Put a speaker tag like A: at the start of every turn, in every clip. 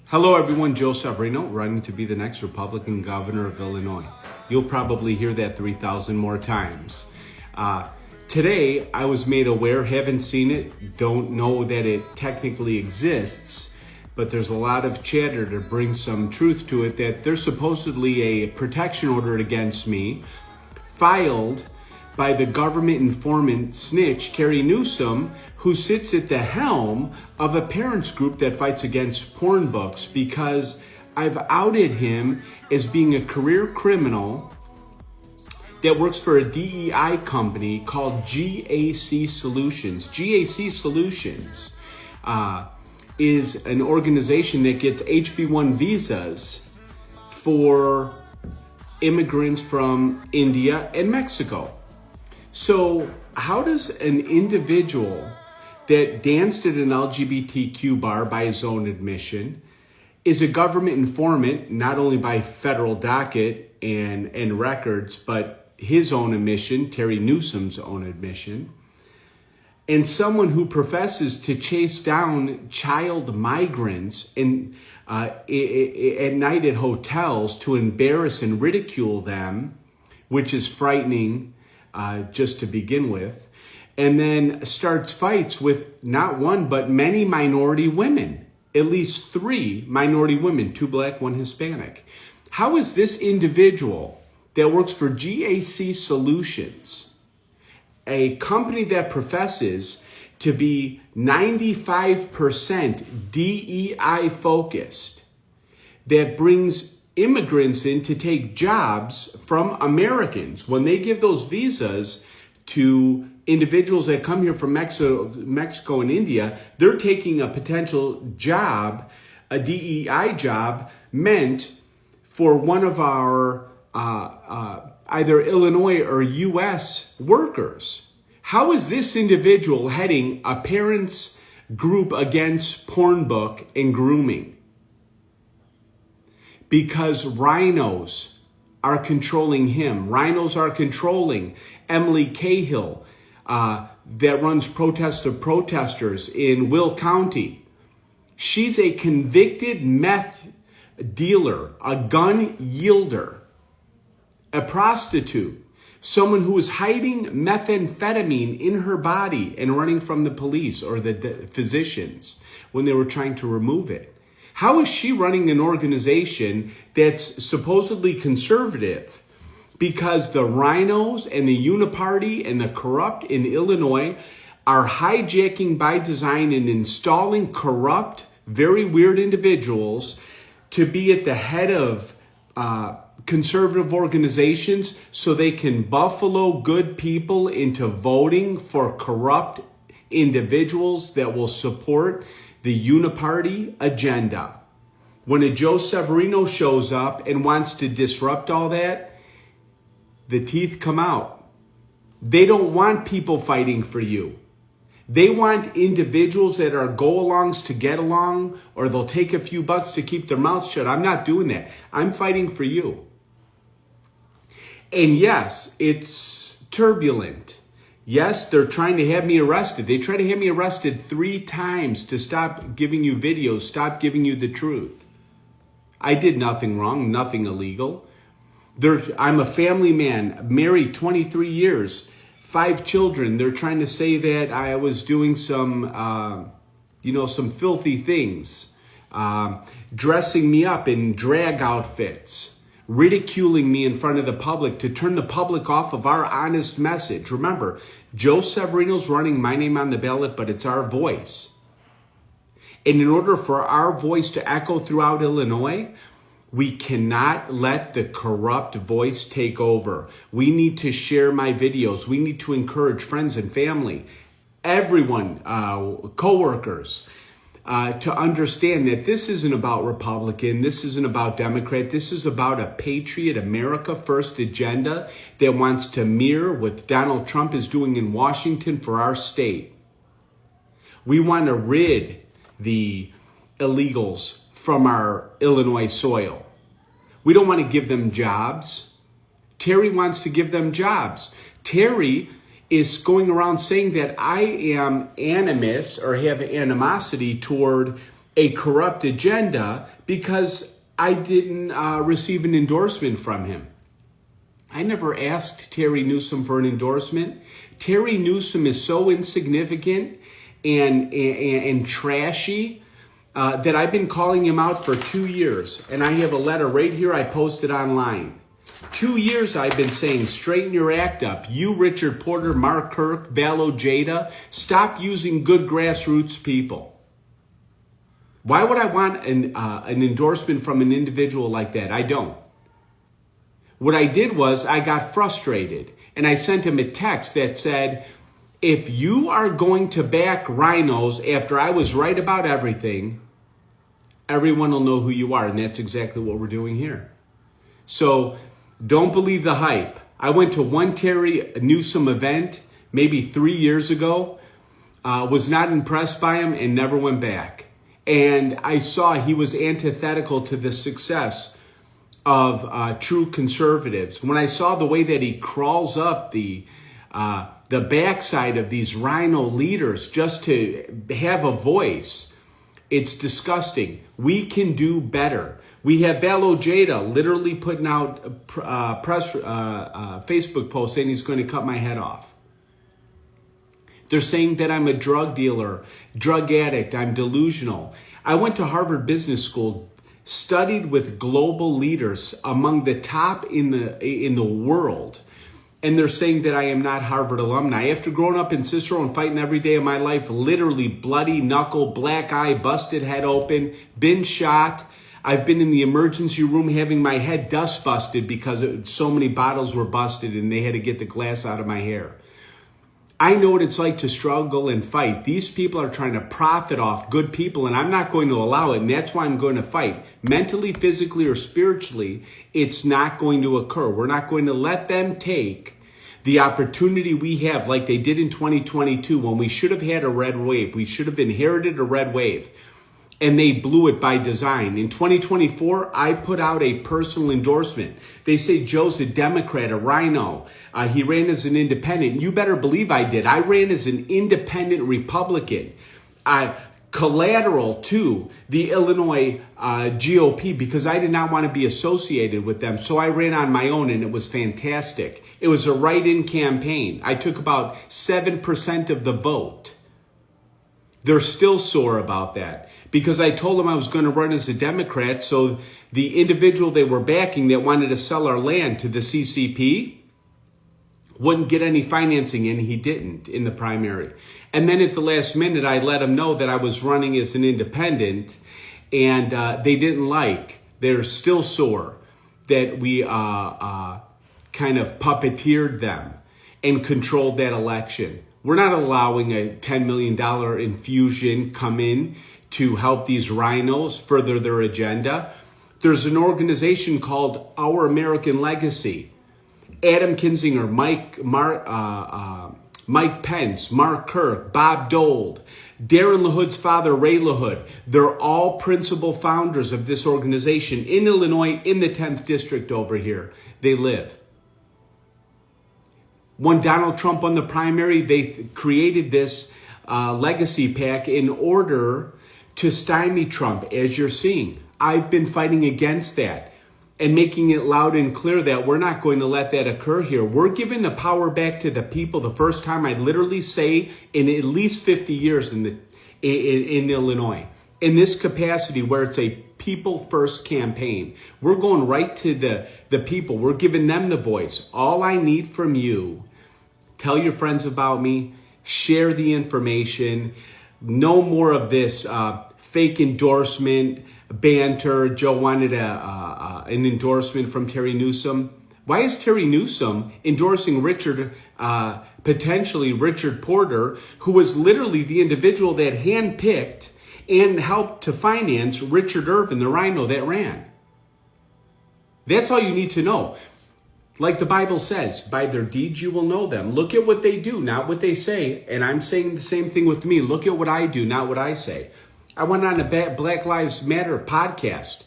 A: Hello everyone, Joe Severin0 running to be the next Republican governor of Illinois. You'll probably hear that 3,000 more times. Today, I was made aware, haven't seen it, don't know that it technically exists, but there's a lot of chatter to bring some truth to it that there's supposedly a protection order against me filed by the government informant snitch, Terry Newsom, who sits at the helm of a parents group that fights against porn books because I've outed him as being a career criminal that works for a DEI company called GAC Solutions. GAC Solutions is an organization that gets HB1 visas for immigrants from India and Mexico. So how does an individual that danced at an LGBTQ bar by his own admission, is a government informant, not only by federal docket and records, but his own admission, Terry Newsom's own admission, and someone who professes to chase down child migrants and at night at hotels to embarrass and ridicule them, which is frightening just to begin with, and then starts fights with not one, but many minority women, at least 3 minority women, 2 black, 1 Hispanic. How is this individual that works for GAC Solutions, a company that professes to be 95% DEI focused, that brings immigrants in to take jobs from Americans, when they give those visas to individuals that come here from Mexico and India, they're taking a potential job, a DEI job meant for one of our either Illinois or US workers. How is this individual heading a parents group against porn book and grooming? Because rhinos are controlling him. Rhinos are controlling Emily Cahill, that runs Protest of Protesters in Will County. She's a convicted meth dealer, a gun yielder, a prostitute, someone who was hiding methamphetamine in her body and running from the police or the physicians when they were trying to remove it. How is she running an organization that's supposedly conservative? Because the rhinos and the uniparty and the corrupt in Illinois are hijacking by design and installing corrupt, very weird individuals to be at the head of conservative organizations so they can buffalo good people into voting for corrupt individuals that will support the uniparty agenda. When a Joe Severin0 shows up and wants to disrupt all that, the teeth come out. They don't want people fighting for you. They want individuals that are go-alongs to get along, or they'll take a few bucks to keep their mouths shut. I'm not doing that. I'm fighting for you. And yes, it's turbulent. Yes, they're trying to have me arrested. They tried to have me arrested 3 times to stop giving you videos, stop giving you the truth. I did nothing wrong, nothing illegal. I'm a family man, married 23 years, 5 children. They're trying to say that I was doing some filthy things, dressing me up in drag outfits, ridiculing me in front of the public to turn the public off of our honest message. Remember, Joe Severin0's running my name on the ballot, but it's our voice. And in order for our voice to echo throughout Illinois, we cannot let the corrupt voice take over. We need to share my videos. We need to encourage friends and family, everyone, coworkers, to understand that this isn't about Republican, this isn't about Democrat, this is about a patriot, America First agenda that wants to mirror what Donald Trump is doing in Washington for our state. We want to rid the illegals from our Illinois soil. We don't want to give them jobs. Terry wants to give them jobs. Terry is going around saying that I am animus or have animosity toward a corrupt agenda because I didn't receive an endorsement from him. I never asked Terry Newsom for an endorsement. Terry Newsom is so insignificant and trashy that I've been calling him out for 2 years. And I have a letter right here I posted online. 2 years I've been saying, straighten your act up. You, Richard Porter, Mark Kirk, Valo Jada, stop using good grassroots people. Why would I want an endorsement from an individual like that? I don't. What I did was I got frustrated and I sent him a text that said, if you are going to back rhinos after I was right about everything, everyone will know who you are. And that's exactly what we're doing here. So don't believe the hype. I went to one Terry Newsom event maybe 3 years ago, was not impressed by him and never went back. And I saw he was antithetical to the success of true conservatives. When I saw the way that he crawls up the backside of these rhino leaders just to have a voice, it's disgusting. We can do better. We have Valo Jada literally putting out a Facebook post saying he's going to cut my head off. They're saying that I'm a drug dealer, drug addict, I'm delusional. I went to Harvard Business School, studied with global leaders among the top in the world, and they're saying that I am not Harvard alumni. After growing up in Cicero and fighting every day of my life, literally bloody knuckle, black eye, busted head open, been shot. I've been in the emergency room having my head dust busted because so many bottles were busted and they had to get the glass out of my hair. I know what it's like to struggle and fight. These people are trying to profit off good people, and I'm not going to allow it, and that's why I'm going to fight. Mentally, physically, or spiritually, it's not going to occur. We're not going to let them take the opportunity we have like they did in 2022 when we should have had a red wave. We should have inherited a red wave, and they blew it by design. In 2024, I put out a personal endorsement. They say Joe's a Democrat, a rhino. He ran as an independent. You better believe I did. I ran as an independent Republican. Collateral to the Illinois GOP because I did not want to be associated with them. So I ran on my own and it was fantastic. It was a write-in campaign. I took about 7% of the vote. They're still sore about that because I told them I was going to run as a Democrat. So the individual they were backing that wanted to sell our land to the CCP wouldn't get any financing, and he didn't in the primary. And then at the last minute, I let him know that I was running as an independent, and they didn't like. They're still sore that we kind of puppeteered them and controlled that election. We're not allowing a $10 million infusion come in to help these rhinos further their agenda. There's an organization called Our American Legacy. Adam Kinzinger, Mike Pence, Mark Kirk, Bob Dole, Darren LaHood's father, Ray LaHood. They're all principal founders of this organization in Illinois, in the 10th district over here. They live. When Donald Trump won the primary, they created this legacy PAC in order to stymie Trump, as you're seeing. I've been fighting against that and making it loud and clear that we're not going to let that occur here. We're giving the power back to the people. The first time I literally say in at least 50 years in Illinois, in this capacity where it's a people first campaign. We're going right to the people. We're giving them the voice. All I need from you, tell your friends about me, share the information, no more of this fake endorsement, banter. Joe wanted an endorsement from Terry Newsom. Why is Terry Newsom endorsing potentially Richard Porter, who was literally the individual that handpicked and helped to finance Richard Irvin, the rhino that ran? That's all you need to know. Like the Bible says, by their deeds you will know them. Look at what they do, not what they say. And I'm saying the same thing with me. Look at what I do, not what I say. I went on a Black Lives Matter podcast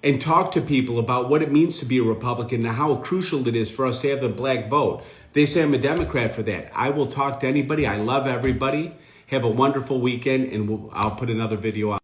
A: and talked to people about what it means to be a Republican and how crucial it is for us to have the black vote. They say I'm a Democrat for that. I will talk to anybody. I love everybody. Have a wonderful weekend, and I'll put another video out.